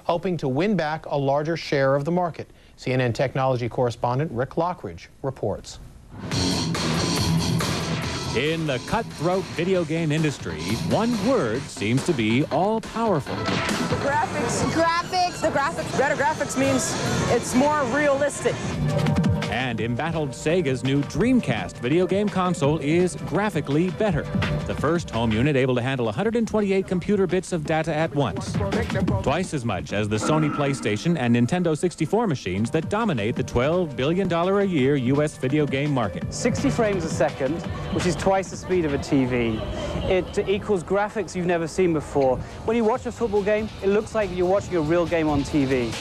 hoping to win back a larger share of the market. CNN technology correspondent Rick Lockridge reports. In the cutthroat video game industry, one word seems to be all-powerful. The graphics. Graphics. The graphics. Better graphics means it's more realistic. And embattled Sega's new Dreamcast video game console is graphically better. The first home unit able to handle 128 computer bits of data at once. Twice as much as the Sony PlayStation and Nintendo 64 machines that dominate the $12 billion a year U.S. video game market. 60 frames a second, which is twice the speed of a TV. It equals graphics you've never seen before. When you watch a football game, it looks like you're watching a real game on TV.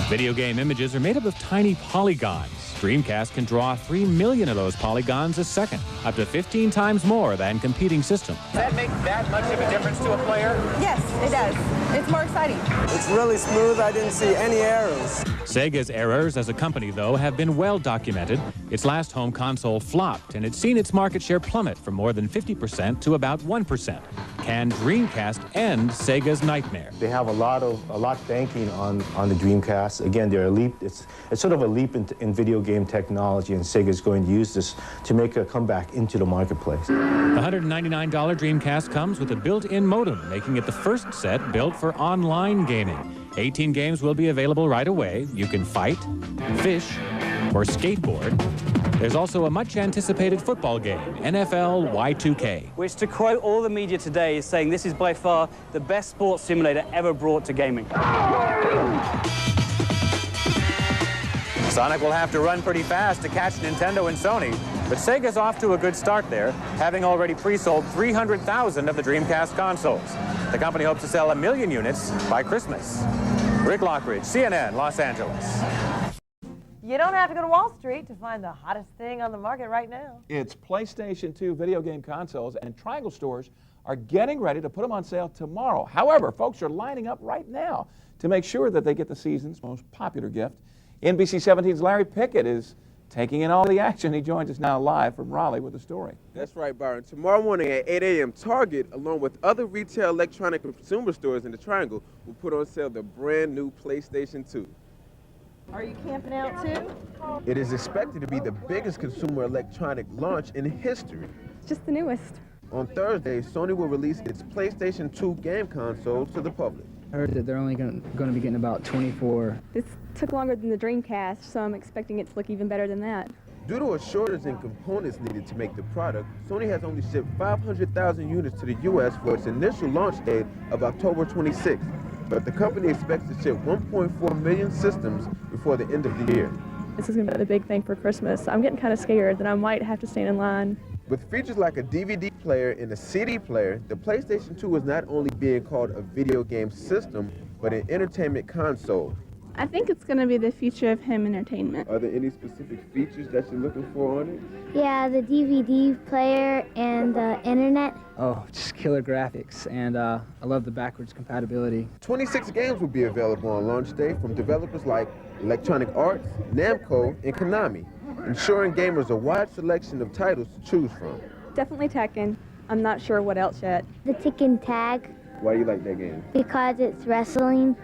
Video game images are made up of tiny polygons. Dreamcast can draw 3 million of those polygons a second, up to 15 times more than competing systems. Does that make that much of a difference to a player? Yes, it does. It's more exciting. It's really smooth. I didn't see any errors. Sega's errors as a company, though, have been well documented. Its last home console flopped, and it's seen its market share plummet from more than 50% to about 1%. Can Dreamcast end Sega's nightmare? They have a lot banking on the Dreamcast. Again, they're a leap. It's sort of a leap in video game technology, and Sega's going to use this to make a comeback into the marketplace. The $199 Dreamcast comes with a built-in modem, making it the first set built for online gaming. 18 games will be available right away. You can fight, fish, or skateboard. There's also a much-anticipated football game, NFL Y2K. Which, to quote all the media today, is saying this is by far the best sports simulator ever brought to gaming. Sonic will have to run pretty fast to catch Nintendo and Sony, but Sega's off to a good start there, having already pre-sold 300,000 of the Dreamcast consoles. The company hopes to sell 1 million units by Christmas. Rick Lockridge, CNN, Los Angeles. You don't have to go to Wall Street to find the hottest thing on the market right now. It's PlayStation 2 video game consoles, and Triangle stores are getting ready to put them on sale tomorrow. However, folks are lining up right now to make sure that they get the season's most popular gift. NBC 17's Larry Pickett is taking in all the action. He joins us now live from Raleigh with the story. That's right, Byron. Tomorrow morning at 8 a.m., Target, along with other retail electronic and consumer stores in the Triangle, will put on sale the brand new PlayStation 2. Are you camping out too? It is expected to be the biggest consumer electronic launch in history. It's just the newest. On Thursday, Sony will release its PlayStation 2 game console to the public. I heard that they're only going to be getting about 24. This took longer than the Dreamcast, so I'm expecting it to look even better than that. Due to a shortage in components needed to make the product, Sony has only shipped 500,000 units to the U.S. for its initial launch date of October 26th. But the company expects to ship 1.4 million systems before the end of the year. This is going to be the big thing for Christmas. I'm getting kind of scared that I might have to stand in line. With features like a DVD player and a CD player, the PlayStation 2 is not only being called a video game system, but an entertainment console. I think it's going to be the future of home entertainment. Are there any specific features that you're looking for on it? Yeah, the DVD player and the internet. Oh, just killer graphics, and I love the backwards compatibility. 26 games will be available on launch day from developers like Electronic Arts, Namco, and Konami, ensuring gamers a wide selection of titles to choose from. Definitely Tekken. I'm not sure what else yet. The Tick and Tag. Why do you like that game? Because it's wrestling.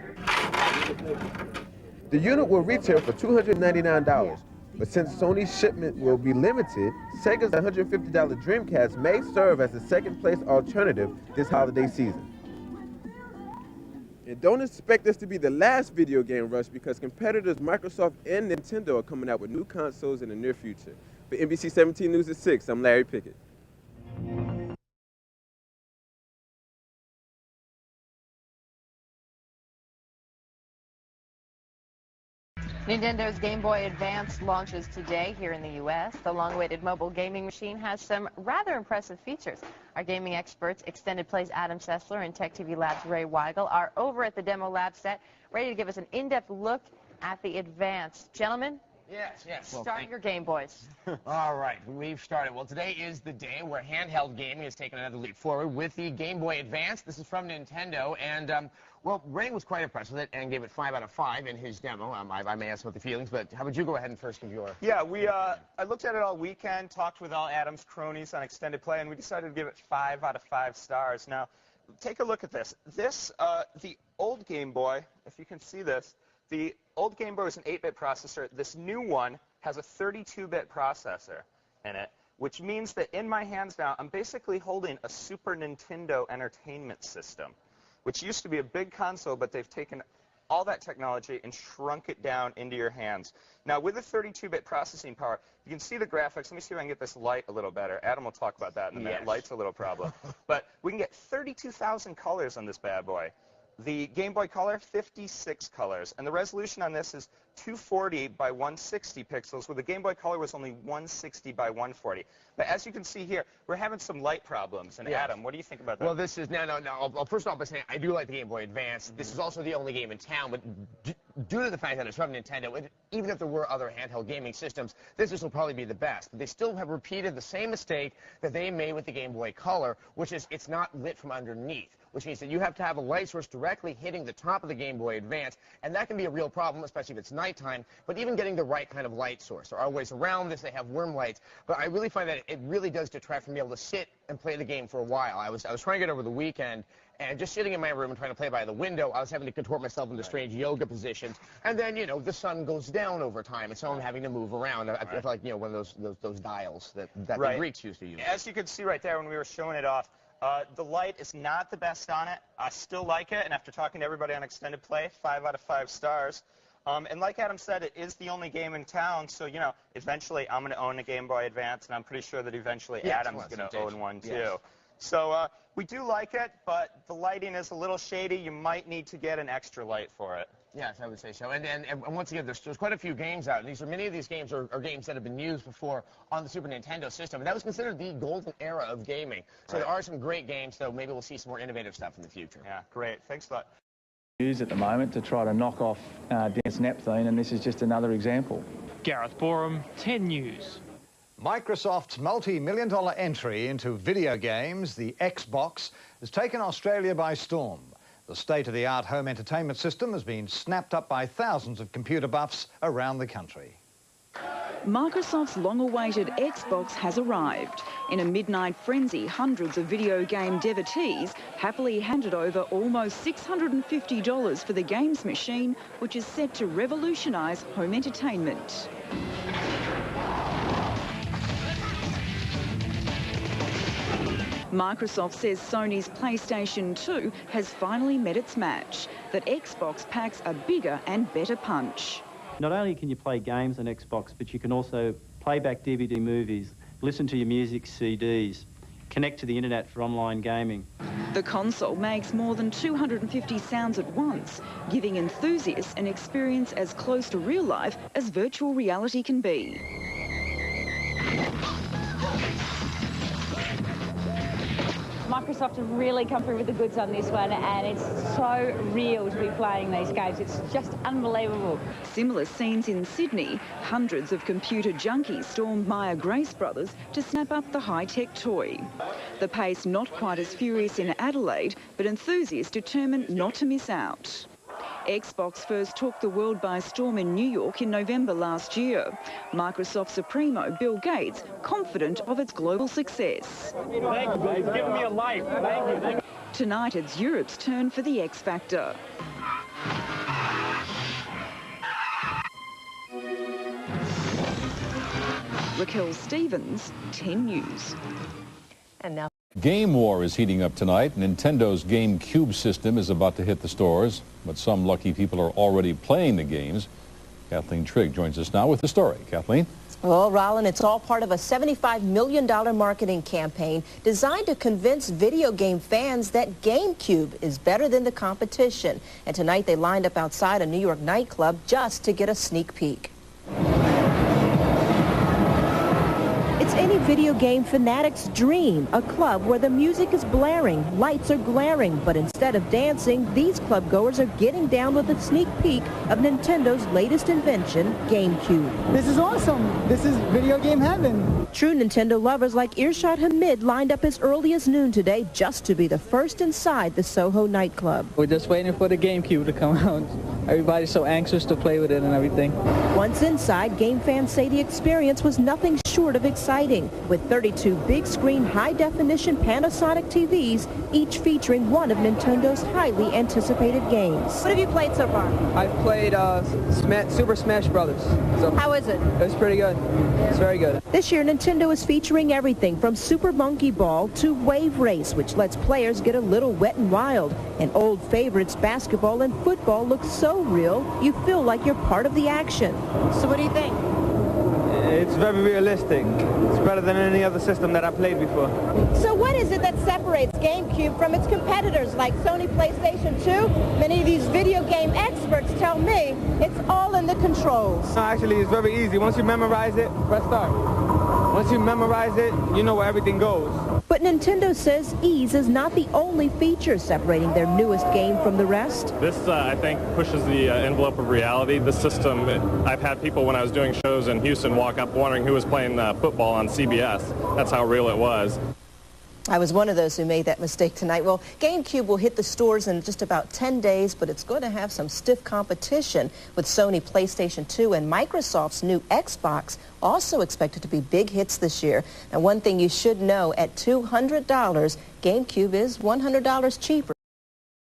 The unit will retail for $299, but since Sony's shipment will be limited, Sega's $150 Dreamcast may serve as a second-place alternative this holiday season. And don't expect this to be the last video game rush, because competitors Microsoft and Nintendo are coming out with new consoles in the near future. For NBC 17 News at 6, I'm Larry Pickett. Nintendo's Game Boy Advance launches today here in the U.S. The long-awaited mobile gaming machine has some rather impressive features. Our gaming experts, Extended Play's Adam Sessler and Tech TV Lab's Ray Weigel, are over at the demo lab set, ready to give us an in-depth look at the Advance. Gentlemen? Yes. Start your Game Boys. All right, we've started. Well, today is the day where handheld gaming has taken another leap forward with the Game Boy Advance. This is from Nintendo, and well, Ray was quite impressed with it and gave it 5 out of 5 in his demo. I may ask about the feelings, but how about you go ahead and first give your... Yeah, I looked at it all weekend, talked with all Adam's cronies on Extended Play, and we decided to give it 5 out of 5 stars. Now, take a look at this. This, the old Game Boy, if you can see this, the old Game Boy was an 8-bit processor. This new one has a 32-bit processor in it, which means that in my hands now, I'm basically holding a Super Nintendo Entertainment System, which used to be a big console, but they've taken all that technology and shrunk it down into your hands. Now, with the 32-bit processing power, you can see the graphics. Let me see if I can get this light a little better. Adam will talk about that in a minute. Light's a little problem. But we can get 32,000 colors on this bad boy. The Game Boy Color, 56 colors. And the resolution on this is 240 by 160 pixels, where the Game Boy Color was only 160 by 140. But as you can see here, we're having some light problems. And Adam, what do you think about that? Well, this is, no. First off, by saying I do like the Game Boy Advance. This is also the only game in town, but due to the fact that it's from Nintendo, even if there were other handheld gaming systems, this will probably be the best. But they still have repeated the same mistake that they made with the Game Boy Color, which is it's not lit from underneath, which means that you have to have a light source directly hitting the top of the Game Boy Advance, and that can be a real problem, especially if it's nighttime, but even getting the right kind of light source. There are ways around this. They have worm lights, but I really find that it really does detract from being able to sit and play the game for a while. I was trying to get over the weekend, and just sitting in my room and trying to play by the window, I was having to contort myself into strange yoga positions, and then, you know, the sun goes down over time, and so I'm having to move around. I feel like, you know, one of those dials that the Greeks used to use. As you can see right there when we were showing it off, the light is not the best on it. I still like it, and after talking to everybody on Extended Play, 5 out of 5 stars. And like Adam said, it is the only game in town, so, you know, eventually I'm going to own a Game Boy Advance, and I'm pretty sure that eventually Adam's going to own one, too. So we do like it, but the lighting is a little shady. You might need to get an extra light for it. Yes, I would say so. And once again, there's quite a few games out. Many of these games are games that have been used before on the Super Nintendo system. And that was considered the golden era of gaming. So there are some great games, so maybe we'll see some more innovative stuff in the future. Yeah, great. Thanks a lot. At the moment to try to knock off Dance Napthine, and this is just another example. Gareth Boreham, 10 News. Microsoft's multi-million-dollar entry into video games, the Xbox, has taken Australia by storm. The state-of-the-art home entertainment system has been snapped up by thousands of computer buffs around the country. Microsoft's long-awaited Xbox has arrived. In a midnight frenzy, hundreds of video game devotees happily handed over almost $650 for the games machine, which is set to revolutionise home entertainment. Microsoft says Sony's PlayStation 2 has finally met its match, that Xbox packs a bigger and better punch. Not only can you play games on Xbox, but you can also play back DVD movies, listen to your music CDs, connect to the internet for online gaming. The console makes more than 250 sounds at once, giving enthusiasts an experience as close to real life as virtual reality can be. Microsoft have really come through with the goods on this one, and it's so real to be playing these games. It's just unbelievable. Similar scenes in Sydney. Hundreds of computer junkies stormed Maya Grace Brothers to snap up the high-tech toy. The pace not quite as furious in Adelaide, but enthusiasts determined not to miss out. Xbox first took the world by storm in New York in November last year. Microsoft Supremo Bill Gates confident of its global success. Thank you, guys. Giving me a life. Thank you. Tonight it's Europe's turn for the X Factor. Raquel Stevens, 10 News. And now Game war is heating up tonight. Nintendo's GameCube system is about to hit the stores, but some lucky people are already playing the games. Kathleen Trigg joins us now with the story. Kathleen? Well, Rollin, it's all part of a $75 million marketing campaign designed to convince video game fans that GameCube is better than the competition. And tonight they lined up outside a New York nightclub just to get a sneak peek. It's any video game fanatic's dream, a club where the music is blaring, lights are glaring, but instead of dancing, these club goers are getting down with a sneak peek of Nintendo's latest invention, GameCube. This is awesome. This is video game heaven. True Nintendo lovers like Irshad Hamid lined up as early as noon today just to be the first inside the Soho nightclub. We're just waiting for the GameCube to come out. Everybody's so anxious to play with it and everything. Once inside, game fans say the experience was nothing short of exciting, with 32 big-screen, high-definition Panasonic TVs, each featuring one of Nintendo's highly anticipated games. What have you played so far? I've played Super Smash Brothers. So how is it? It's pretty good. It's very good. This year, Nintendo is featuring everything from Super Monkey Ball to Wave Race, which lets players get a little wet and wild. And old favorites, basketball and football, look so real, you feel like you're part of the action. So what do you think? It's very realistic. It's better than any other system that I played before. So what is it that separates GameCube from its competitors like Sony PlayStation 2? Many of these video game experts tell me it's all in the controls. No, actually, it's very easy. Once you memorize it, press start. Once you memorize it, you know where everything goes. But Nintendo says ease is not the only feature separating their newest game from the rest. This, I think, pushes the envelope of reality. The system, I've had people when I was doing shows in Houston walk up wondering who was playing football on CBS. That's how real it was. I was one of those who made that mistake tonight. Well, GameCube will hit the stores in just about 10 days, but it's going to have some stiff competition with Sony PlayStation 2 and Microsoft's new Xbox, also expected to be big hits this year. Now, one thing you should know, at $200, GameCube is $100 cheaper.